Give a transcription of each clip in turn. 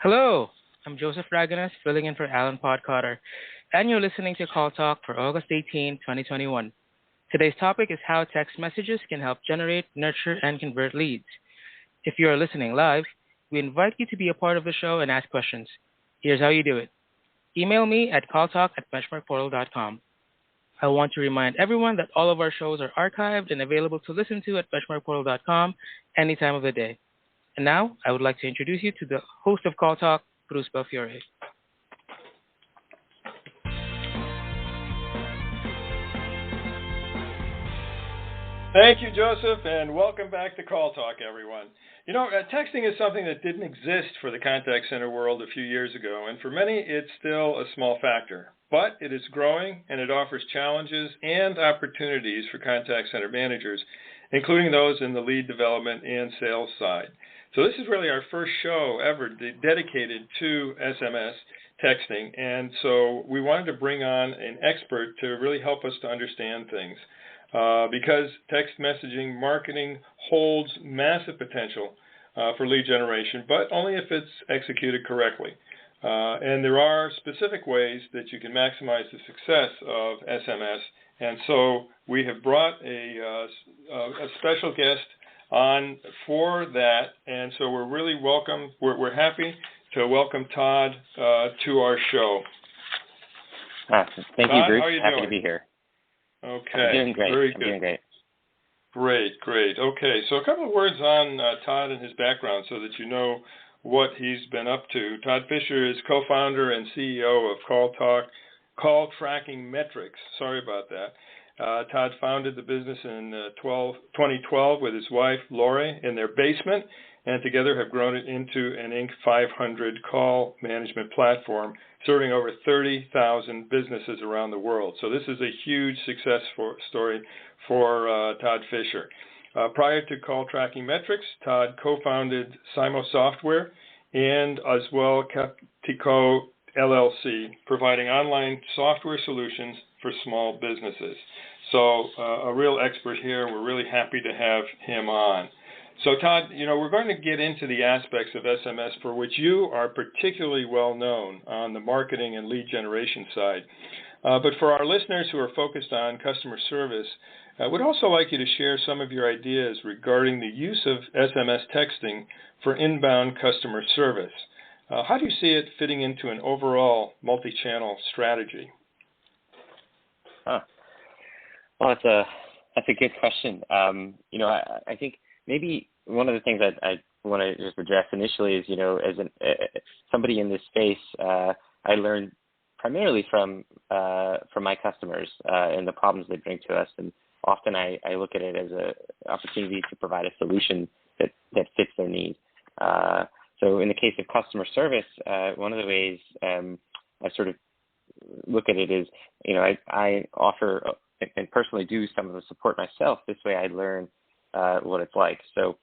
Hello, I'm Joseph Raganas, filling in for Alan Podcotter, and you're listening to Call Talk for August 18, 2021. Today's topic is how text messages can help generate, nurture, and convert leads. If you are listening live, we invite you to be a part of the show and ask questions. Here's how you do it. Email me at calltalk@benchmarkportal.com. I want to remind everyone that all of our shows are archived and available to listen to at benchmarkportal.com any time of the day. And now, I would like to introduce you to the host of Call Talk, Bruce Belfiore. Thank you, Joseph, and welcome back to Call Talk, everyone. Texting is something that didn't exist for the contact center world a few years ago, and for many, it's still a small factor. But it is growing, and it offers challenges and opportunities for contact center managers, including those in the lead development and sales side. So this is really our first show ever dedicated to SMS texting, and so we wanted to bring on an expert to really help us to understand things. Because text messaging marketing holds massive potential for lead generation, but only if it's executed correctly. And there are specific ways that you can maximize the success of SMS. And so we have brought a special guest on for that. And so we're really we're happy to welcome Todd to our show. Thank Todd, you, Bruce. how are you Happy doing? to be here. Okay. I'm doing great. Very I'm good. doing great. Great. Okay, so a couple of words on Todd and his background so that you know what he's been up to. Todd Fisher is co-founder and CEO of CallTrackingMetrics. Sorry about that. Todd founded the business in 2012 with his wife, Lori, in their basement, and together have grown it into an Inc. 500 call management platform, serving over 30,000 businesses around the world. So this is a huge success story for Todd Fisher. Prior to CallTrackingMetrics, Todd co-founded Simo Software and as well Captico LLC, providing online software solutions for small businesses. So a real expert here. We're really happy to have him on. So Todd, we're going to get into the aspects of SMS for which you are particularly well known on the marketing and lead generation side. But for our listeners who are focused on customer service, I would also like you to share some of your ideas regarding the use of SMS texting for inbound customer service. How do you see it fitting into an overall multi-channel strategy? Well, that's a good question. I think maybe one of the things that I want to just address initially is, as somebody in this space, I learned primarily from my customers and the problems they bring to us, and often I look at it as an opportunity to provide a solution that fits their need. So in the case of customer service, one of the ways I sort of look at it is, I offer and personally do some of the support myself. This way I learn what it's like. So,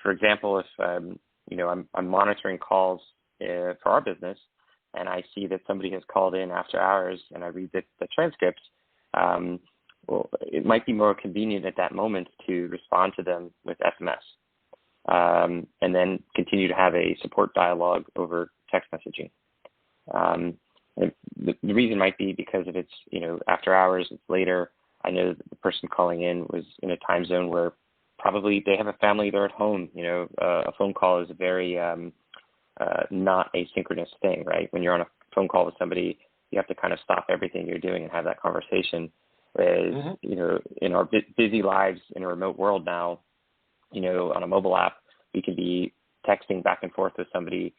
for example, if I'm monitoring calls for our business, and I see that somebody has called in after hours, and I read the transcripts, well, it might be more convenient at that moment to respond to them with SMS, and then continue to have a support dialogue over text messaging. The reason might be because if it's after hours, it's later. I know that the person calling in was in a time zone where probably they have a family, they're at home. A phone call is a very not a synchronous thing, right? When you're on a phone call with somebody, you have to kind of stop everything you're doing and have that conversation. Whereas, in our busy lives in a remote world now, on a mobile app, we can be texting back and forth with somebody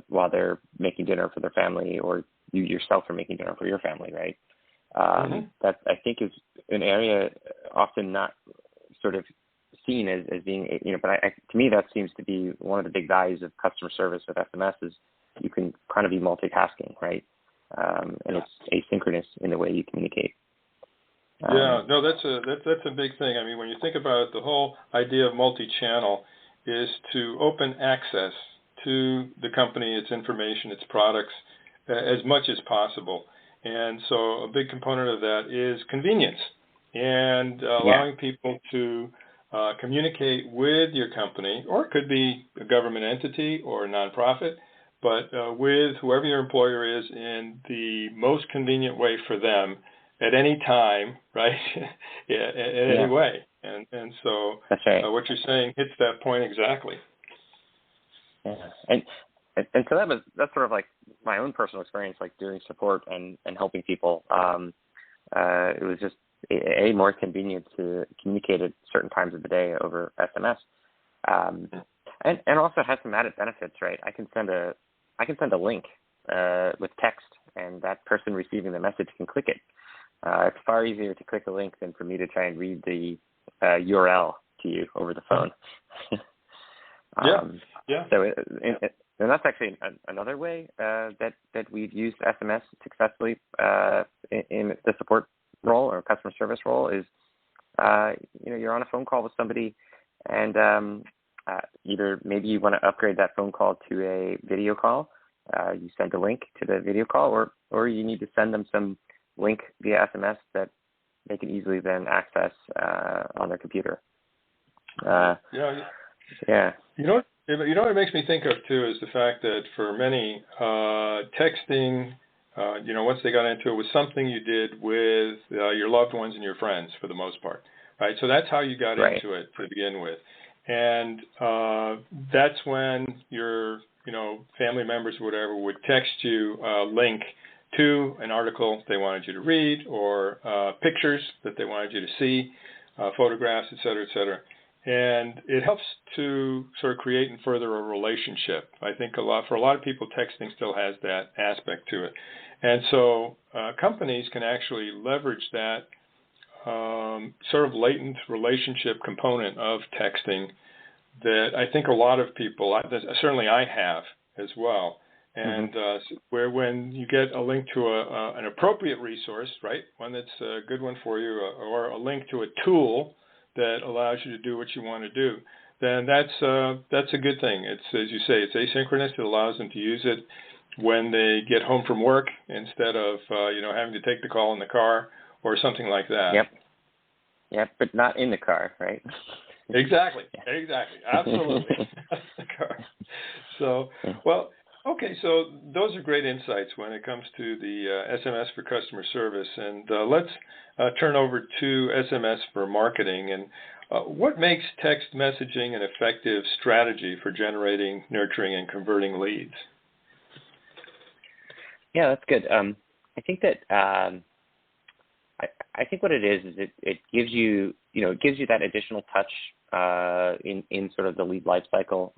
while they're making dinner for their family, or you yourself are making dinner for your family, right? That I think is an area often not sort of seen as being, but to me that seems to be one of the big values of customer service with SMS is you can kind of be multitasking, right? And it's asynchronous in the way you communicate. That's a big thing. I mean, when you think about it, the whole idea of multi-channel is to open access to the company, its information, its products, as much as possible. And so a big component of that is convenience and allowing people to communicate with your company, or it could be a government entity or a nonprofit, but with whoever your employer is in the most convenient way for them at any time, right? Any way. And so that's right. what you're saying hits that point exactly. Yeah. And so that's sort of like my own personal experience, like doing support and helping people. It was just more convenient to communicate at certain times of the day over SMS. And also has some added benefits, right? I can send a link with text, and that person receiving the message can click it. It's far easier to click a link than for me to try and read the URL to you over the phone. Yeah. So, and that's actually another way that we've used SMS successfully in the support role or customer service role is, you're on a phone call with somebody, and either maybe you want to upgrade that phone call to a video call. You send a link to the video call, or you need to send them some link via SMS that they can easily then access on their computer. Yeah. You know what it makes me think of too is the fact that for many, texting, once they got into it, was something you did with your loved ones and your friends for the most part, right? So that's how you got into it to begin with, and that's when your family members or whatever would text you a link to an article they wanted you to read, or pictures that they wanted you to see, photographs, et cetera, and it helps to sort of create and further a relationship. I think for a lot of people, texting still has that aspect to it, and so companies can actually leverage that sort of latent relationship component of texting that I think a lot of people, certainly I have as well. And where when you get a link to an appropriate resource, right, one that's a good one for you, or a link to a tool that allows you to do what you want to do, then that's a good thing. It's, as you say, it's asynchronous. It allows them to use it when they get home from work instead of having to take the call in the car or something like that. Yep, but not in the car, right? Exactly, absolutely. The car. So, well. Okay, so those are great insights when it comes to the SMS for customer service. And let's turn over to SMS for marketing. And what makes text messaging an effective strategy for generating, nurturing, and converting leads? Yeah, that's good. I think that I think what it is it gives you that additional touch in sort of the lead life cycle.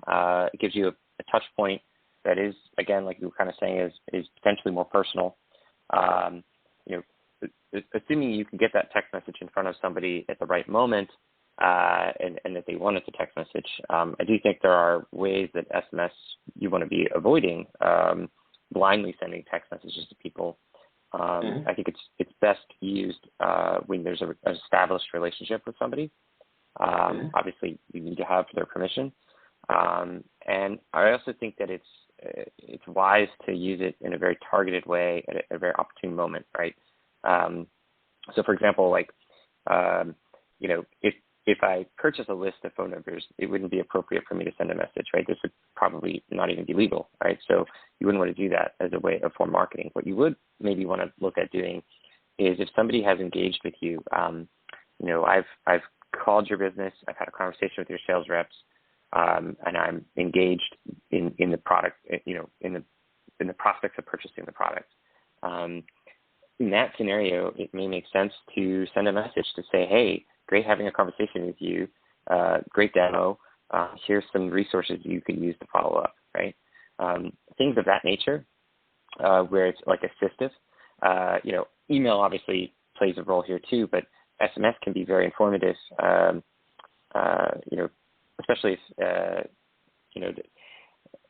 It gives you a touch point that is, again, like you were kind of saying, is potentially more personal. Assuming you can get that text message in front of somebody at the right moment, and that they want it to text message. I do think there are ways that SMS you want to be avoiding blindly sending text messages to people. I think it's best used when there's an established relationship with somebody. Obviously, you need to have their permission. And I also think that it's wise to use it in a very targeted way at a very opportune moment, right? So, for example, like, if I purchase a list of phone numbers, it wouldn't be appropriate for me to send a message, right? This would probably not even be legal, right? So you wouldn't want to do that as a way for marketing. What you would maybe want to look at doing is if somebody has engaged with you, I've called your business, I've had a conversation with your sales reps, and I'm engaged in the product, in the prospects of purchasing the product. In that scenario, it may make sense to send a message to say, hey, great having a conversation with you, great demo, here's some resources you can use to follow up, right? Things of that nature, where it's like assistive. Email obviously plays a role here too, but SMS can be very informative, especially if,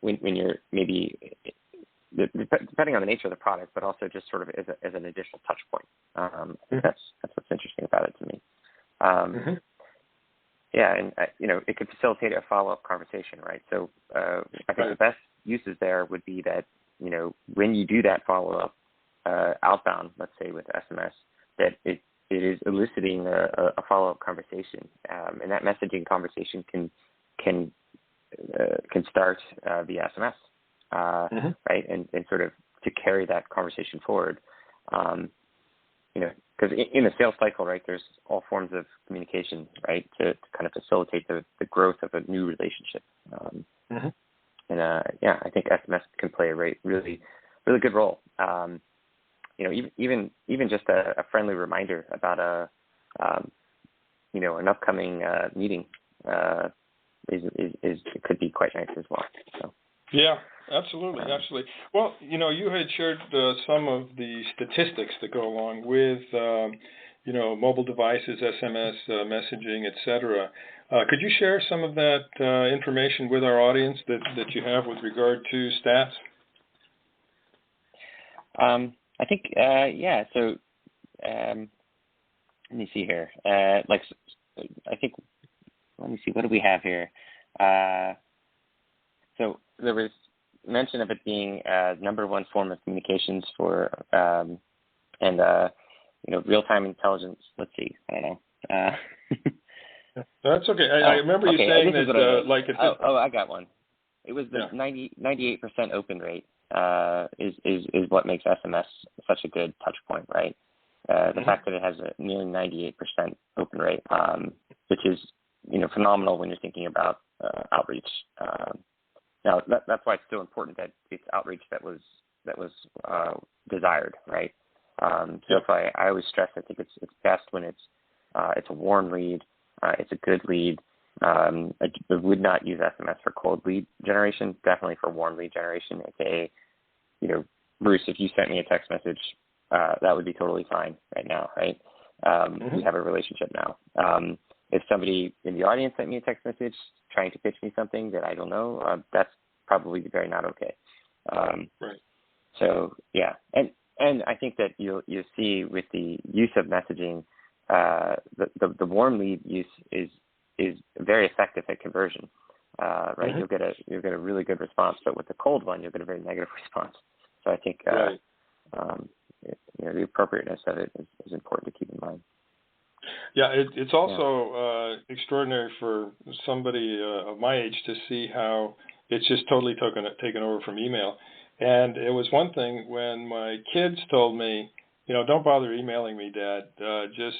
when you're maybe, depending on the nature of the product, but also just sort of as an additional touch point. That's what's interesting about it to me. Yeah, and, it could facilitate a follow-up conversation, right? So I think the best uses there would be that, when you do that follow-up outbound, let's say with SMS, that it is eliciting a follow-up conversation, and that messaging conversation can start via SMS, right, and sort of to carry that conversation forward. Because in the sales cycle, right, there's all forms of communication, right, to kind of facilitate the growth of a new relationship. And I think SMS can play a really, really good role. Even just a friendly reminder about an upcoming meeting is could be quite nice as well. So. Yeah, absolutely. Well, you had shared some of the statistics that go along with, mobile devices, SMS, messaging, etc. Could you share some of that information with our audience that you have with regard to stats? I think, So, let me see here. Let me see. What do we have here? So there was mention of it being number one form of communications for, real-time intelligence. Let's see. I don't know. That's okay. I remember you saying that, I got one. It was the 98% open rate is what makes SMS such a good touch point, right? The fact that it has a nearly 98% open rate, which is, phenomenal when you're thinking about outreach. Now, that's why it's so important that it's outreach that was desired, right? So that's why I always stress. I think it's best when it's a warm lead, it's a good lead. I would not use SMS for cold lead generation. Definitely for warm lead generation. AKA, Bruce, if you sent me a text message, that would be totally fine right now, right? We have a relationship now. If somebody in the audience sent me a text message trying to pitch me something that I don't know, that's probably very not okay. Right. So yeah, and I think that you'll see with the use of messaging, the warm lead use is very effective at conversion. Right, you'll get a really good response, but with the cold one, you'll get a very negative response. So I think the appropriateness of it is important to keep in mind. Yeah, it's also extraordinary for somebody of my age to see how it's just totally taken over from email. And it was one thing when my kids told me, don't bother emailing me, Dad. Just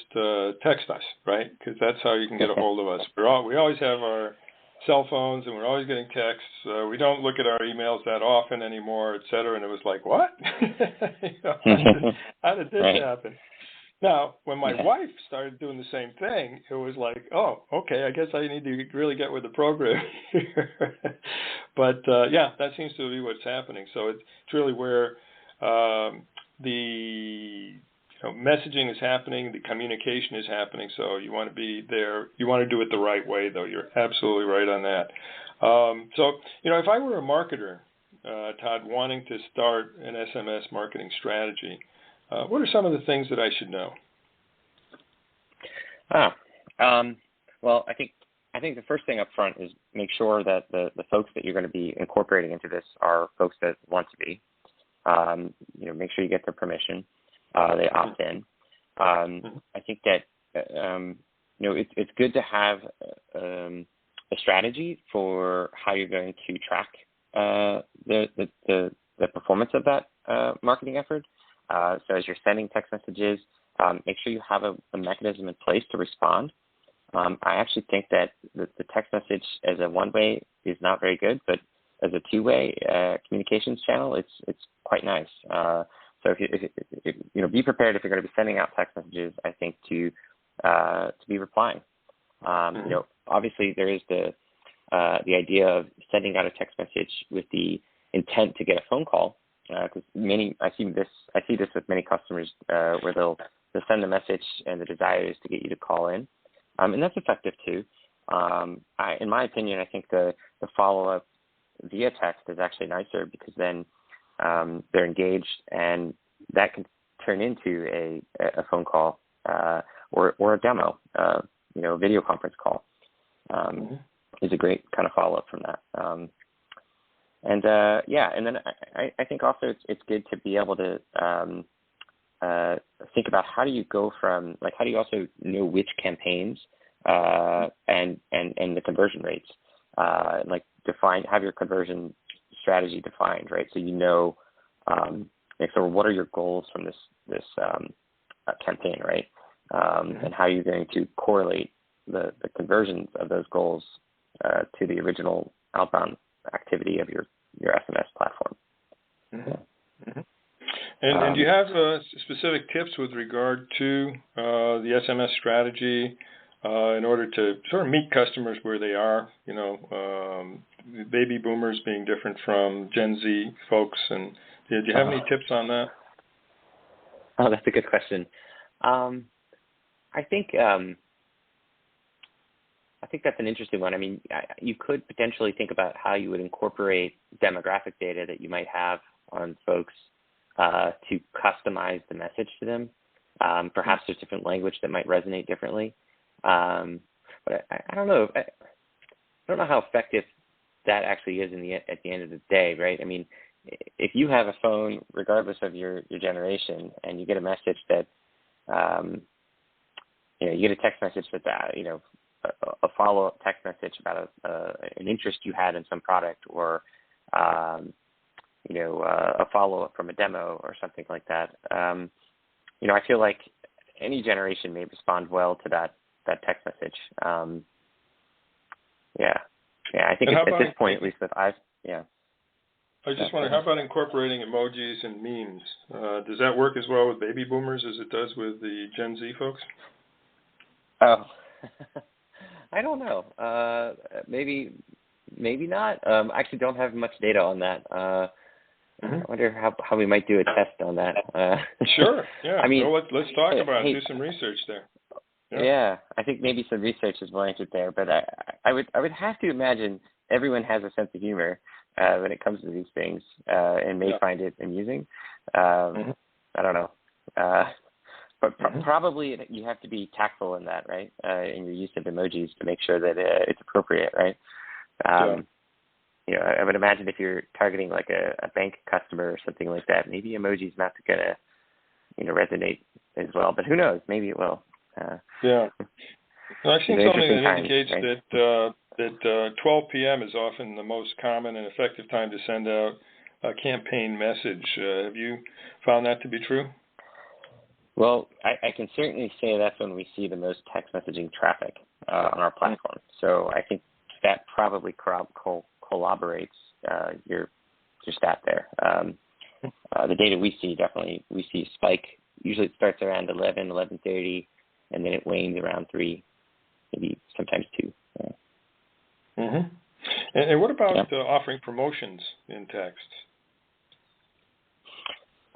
text us, right? Because that's how you can get a hold of us. We always have our cell phones, and we're always getting texts. We don't look at our emails that often anymore, et cetera. And it was like, what? How did this happen? Now, when my wife started doing the same thing, it was like, oh, okay, I guess I need to really get with the program here. But, that seems to be what's happening. So it's really where the messaging is happening, the communication is happening. So you want to be there. You want to do it the right way, though. You're absolutely right on that. If I were a marketer, Todd, wanting to start an SMS marketing strategy, what are some of the things that I should know? Well, I think the first thing up front is make sure that the folks that you're going to be incorporating into this are folks that want to be. Make sure you get their permission. They opt in. I think that it's good to have a strategy for how you're going to track the performance of that marketing effort. So as you're sending text messages, make sure you have a mechanism in place to respond. I actually think that the text message as a one-way is not very good, but as a two-way communications channel, it's quite nice. So if be prepared if you're going to be sending out text messages. I think to be replying. Obviously there is the idea of sending out a text message with the intent to get a phone call. Because I see this with many customers where they'll send a message and the desire is to get you to call in, and that's effective too. In my opinion, I think the follow-up via text is actually nicer because then they're engaged and that can turn into a phone call or a demo, a video conference call is a great kind of follow-up from that. And then I think also it's good to be able to think about how do you go from, like, how do you also know which campaigns and the conversion rates, like have your conversion strategy defined, right? So you know, like, so what are your goals from this campaign, right? And how are you going to correlate the conversions of those goals to the original outbound activity of your SMS platform. Mm-hmm. Mm-hmm. And do you have specific tips with regard to the SMS strategy in order to sort of meet customers where they are? You know, baby boomers being different from Gen Z folks, and do you have any tips on that? Oh, that's a good question. I think that's an interesting one. I mean, you could potentially think about how you would incorporate demographic data that you might have on folks to customize the message to them. Perhaps there's different language that might resonate differently. But I don't know. I don't know how effective that actually is at the end of the day, right? I mean, if you have a phone, regardless of your generation, and you get a message that, you get a text message that, a follow-up text message about an interest you had in some product, or a follow-up from a demo or something like that. I feel like any generation may respond well to that text message. I think at this point, at least I just wonder, how about incorporating emojis and memes? Does that work as well with baby boomers as it does with the Gen Z folks? Oh, I don't know. Maybe not. I actually don't have much data on that. I wonder how we might do a test on that. Sure. Yeah. I mean, well, let's talk about it. Do some research there. Yeah, I think maybe some research is warranted there, but I would have to imagine everyone has a sense of humor when it comes to these things and may find it amusing. I don't know. But probably you have to be tactful in that, right? In your use of emojis to make sure that it's appropriate, right? I would imagine if you're targeting like a bank customer or something like that, maybe emoji's not gonna, resonate as well. But who knows? Maybe it will. Well, I've seen something that indicates that 12 p.m. is often the most common and effective time to send out a campaign message. Have you found that to be true? Well, I can certainly say that's when we see the most text messaging traffic on our platform. So I think that probably corroborates your stat there. The data we see a spike. Usually it starts around 11, 11:30, and then it wanes around 3, maybe sometimes 2. Yeah. And what about offering promotions in text?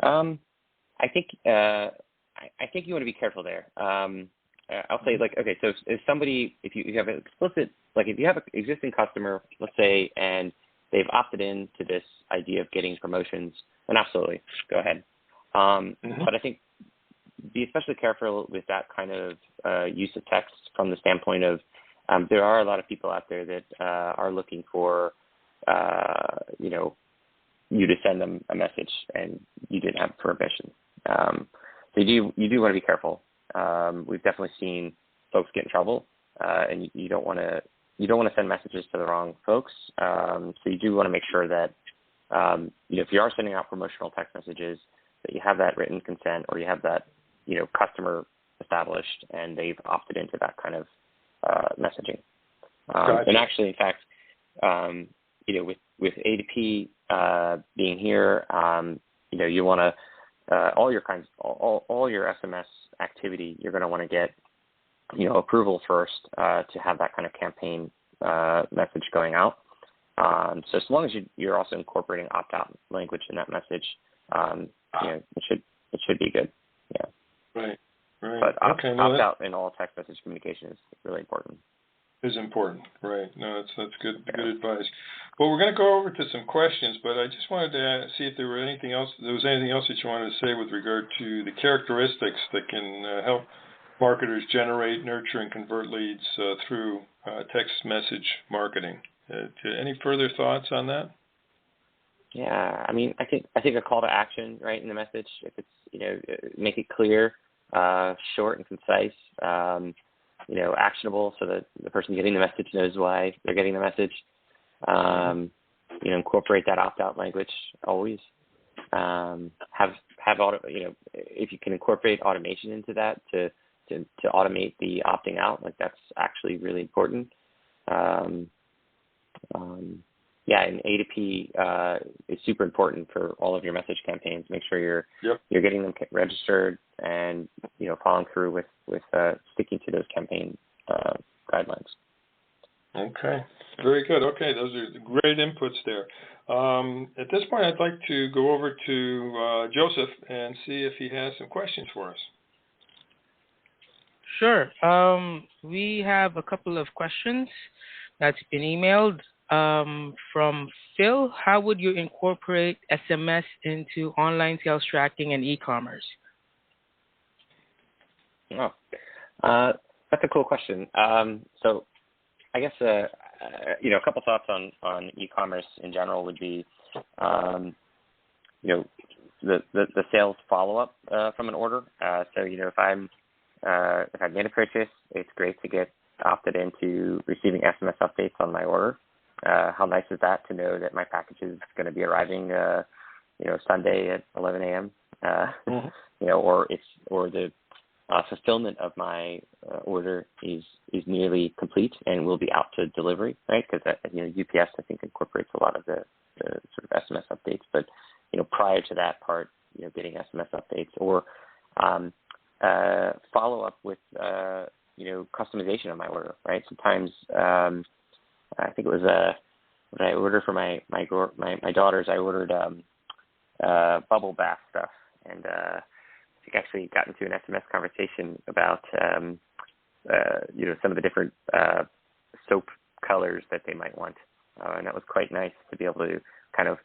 I think you want to be careful there. I'll say, so if you have an explicit, if you have an existing customer, let's say, and they've opted in to this idea of getting promotions, then absolutely, go ahead. But I think be especially careful with that kind of use of text from the standpoint of there are a lot of people out there that are looking for, you to send them a message and you didn't have permission. So you do want to be careful. We've definitely seen folks get in trouble, and you don't want to send messages to the wrong folks. So you do want to make sure that if you are sending out promotional text messages, that you have that written consent, or you have that customer established and they've opted into that kind of messaging. Gotcha. And actually, in fact, with ADP being here, you want to all your SMS activity, you're going to want to get approval first to have that kind of campaign message going out. So as long as you're also incorporating opt-out language in that message, it should be good. Yeah. Right. But opt-out in all text message communication is really important. Is important, right? No, that's good advice. Well, we're going to go over to some questions, but I just wanted to see if there was anything else that you wanted to say with regard to the characteristics that can help marketers generate, nurture, and convert leads through text message marketing. Any further thoughts on that? Yeah, I mean, I think a call to action, right, in the message, if it's, make it clear, short and concise, actionable, so that the person getting the message knows why they're getting the message. Incorporate that opt-out language always. Have auto, if you can incorporate automation into that to automate the opting out, like that's actually really important. And A2P is super important for all of your message campaigns. Make sure you're getting them registered and following through with sticking to those campaign guidelines. Okay, very good. Okay, those are great inputs there. At this point, I'd like to go over to Joseph and see if he has some questions for us. Sure. We have a couple of questions that's been emailed from Phil. How would you incorporate SMS into online sales tracking and e-commerce? Oh, that's a cool question. So I guess, a couple thoughts on e-commerce in general would be, the sales follow-up from an order. So, if I've made a purchase, it's great to get opted into receiving SMS updates on my order. How nice is that to know that my package is going to be arriving, Sunday at 11 a.m. Or the fulfillment of my order is nearly complete and will be out to delivery, right? Because UPS I think incorporates a lot of the sort of SMS updates, but prior to that part, getting SMS updates or follow up with customization of my order, right? Sometimes I think it was what I ordered for my daughters. I ordered bubble bath stuff, and I think actually got into an SMS conversation about some of the different soap colors that they might want, and that was quite nice to be able to kind of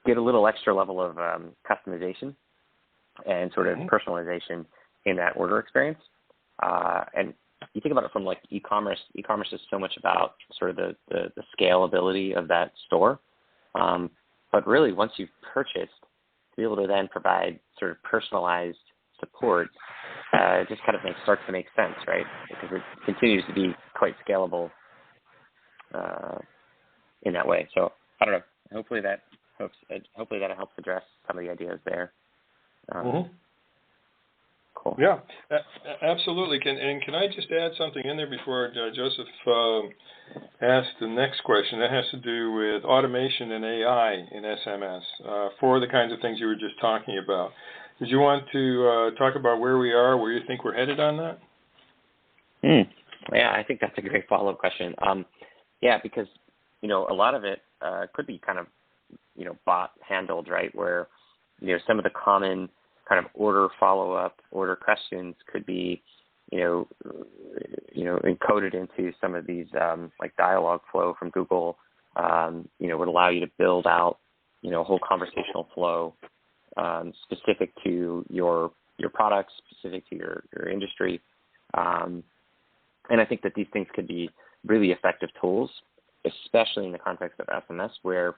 get a little extra level of customization and sort of personalization in that order experience. And you think about it from like e-commerce. E-commerce is so much about sort of the scalability of that store. But really, once you've purchased, to be able to then provide sort of personalized support, it just kind of starts to make sense, right? Because it continues to be quite scalable in that way. So I don't know. Hopefully that helps address some of the ideas there. Cool. Yeah, absolutely. Can I just add something in there before Joseph asks the next question? That has to do with automation and AI in SMS for the kinds of things you were just talking about. Did you want to talk about where we are, where you think we're headed on that? Yeah, I think that's a great follow-up question. Because a lot of it could be kind of bot handled, right? Where some of the common kind of order follow-up, order questions could be, encoded into some of these like dialogue flow from Google. Would allow you to build out, a whole conversational flow specific to your products, specific to your industry. And I think that these things could be really effective tools, especially in the context of SMS, where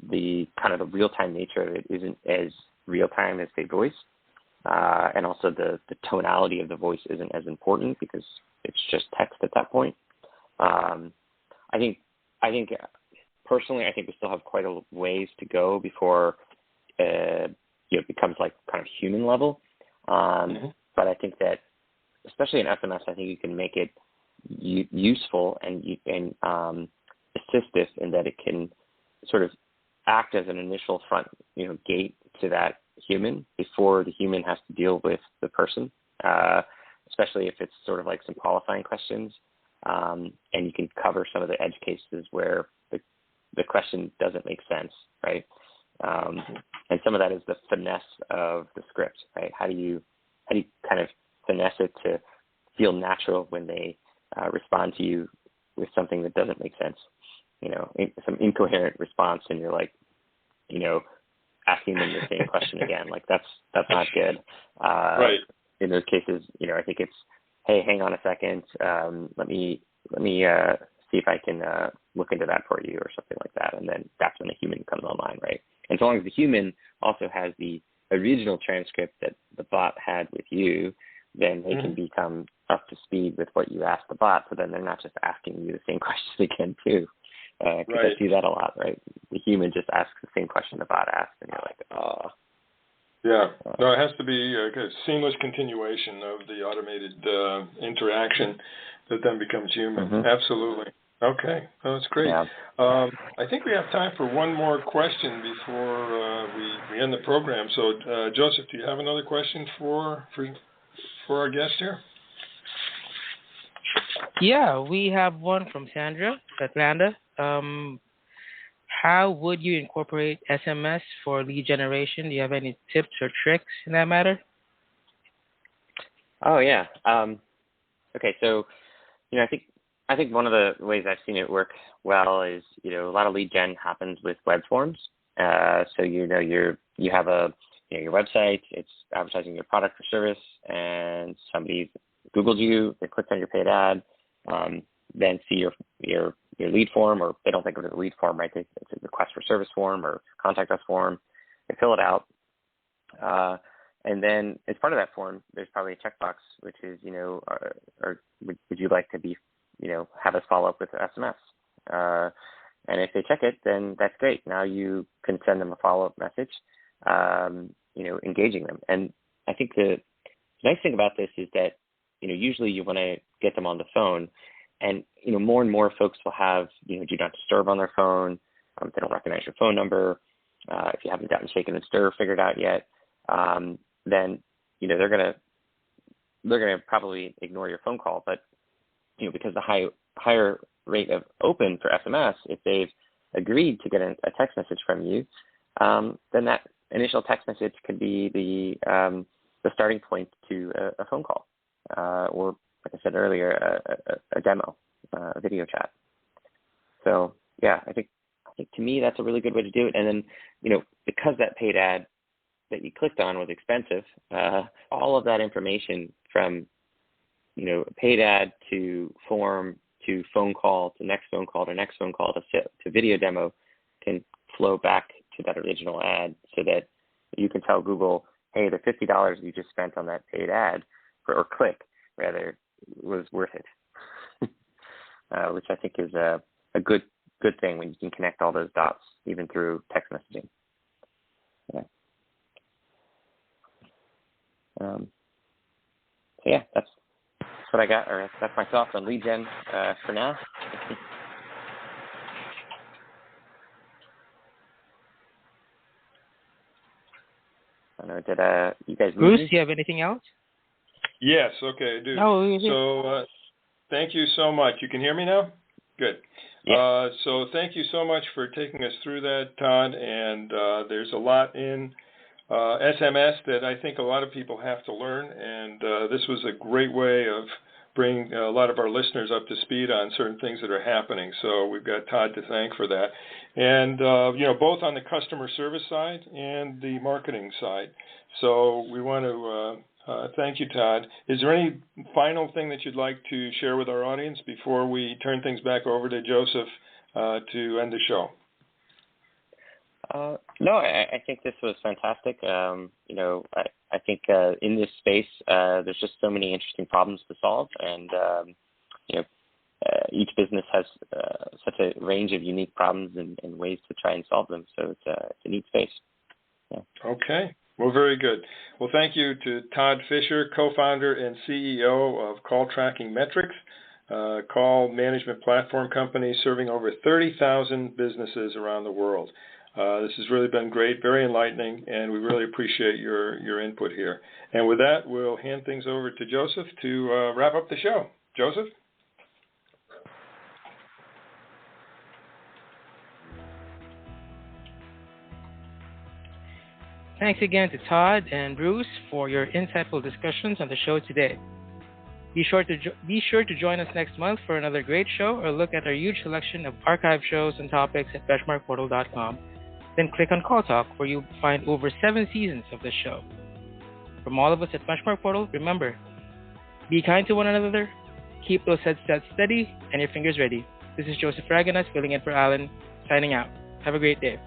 the kind of the real-time nature of it isn't as real-time as, say, voice. And also the tonality of the voice isn't as important because it's just text at that point. I think personally, I think we still have quite a ways to go before it becomes like kind of human level. But I think that, especially in SMS, I think you can make it useful and assistive in that it can sort of act as an initial front, gate to that human before the human has to deal with the person, especially if it's sort of like some qualifying questions. And you can cover some of the edge cases where the question doesn't make sense, right? And some of that is the finesse of the script, right? How do you kind of finesse it to feel natural when they respond to you with something that doesn't make sense? Some incoherent response, and you're like, asking them the same question again. Like that's not good. Right. In those cases, I think it's, hey, hang on a second. Let me see if I can look into that for you or something like that. And then that's when the human comes as long as the human also has the original transcript that the bot had with you, then they can become up to speed with what you asked the bot. So then they're not just asking you the same questions again too. Because Right. I see that a lot, right? The human just asks the same question the bot asked, and you're like, oh. Yeah. No, it has to be a seamless continuation of the automated interaction that then becomes human. Absolutely. Okay. Oh, that's great. Yeah. I think we have time for one more question before we end the program. So, Joseph, do you have another question for our guest here? Yeah, we have one from Sandra, Atlanta. How would you incorporate SMS for lead generation? Do you have any tips or tricks in that matter? Oh yeah. Okay, so I think one of the ways I've seen it work well is a lot of lead gen happens with web forms. So you have your website, it's advertising your product or service, and somebody Googled you, they clicked on your paid ad, then see your lead form, or they don't think of it as a lead form, right? It's a request for service form or contact us form. They fill it out. And then as part of that form, there's probably a checkbox, which is, or would you like to be, have us follow up with SMS? And if they check it, then that's great. Now you can send them a follow-up message, engaging them. And I think the nice thing about this is that, usually you want to get them on the phone, and, more and more folks will have, do not disturb on their phone. If they don't recognize your phone number, if you haven't gotten shaken and stir figured out yet, then, they're going to probably ignore your phone call. But, because the higher rate of open for SMS, if they've agreed to get a text message from you, then that initial text message could be the starting point to a phone call, or, like I said earlier, a demo, a video chat. So yeah, I think to me that's a really good way to do it. And then because that paid ad that you clicked on was expensive, all of that information from paid ad to form to phone call to next phone call to next phone call to video demo can flow back to that original ad, so that you can tell Google, hey, the $50 you just spent on that paid ad or click rather was worth it, which I think is a good thing when you can connect all those dots even through text messaging. Yeah. So yeah, that's what I got, or that's my thoughts on lead gen for now. I don't know, did you guys Bruce, do you have anything else? Yes, okay, I do. No, so thank you so much. You can hear me now? Good. Yeah. So thank you so much for taking us through that, Todd. And there's a lot in SMS that I think a lot of people have to learn. And this was a great way of bringing a lot of our listeners up to speed on certain things that are happening. So we've got Todd to thank for that. And, both on the customer service side and the marketing side. So we want to thank you, Todd. Is there any final thing that you'd like to share with our audience before we turn things back over to Joseph to end the show? No, I think this was fantastic. I think in this space, there's just so many interesting problems to solve, and each business has such a range of unique problems and ways to try and solve them. So it's a neat space. Yeah. Okay. Well, very good. Well, thank you to Todd Fisher, co-founder and CEO of CallTrackingMetrics, call management platform company serving over 30,000 businesses around the world. This has really been great, very enlightening, and we really appreciate your input here. And with that, we'll hand things over to Joseph to wrap up the show. Joseph? Thanks again to Todd and Bruce for your insightful discussions on the show today. Be sure to join us next month for another great show, or look at our huge selection of archive shows and topics at BenchmarkPortal.com. Then click on Call Talk, where you'll find over 7 seasons of the show. From all of us at Benchmark Portal, remember, be kind to one another, keep those headsets steady, and your fingers ready. This is Joseph Raganas filling in for Alan, signing out. Have a great day.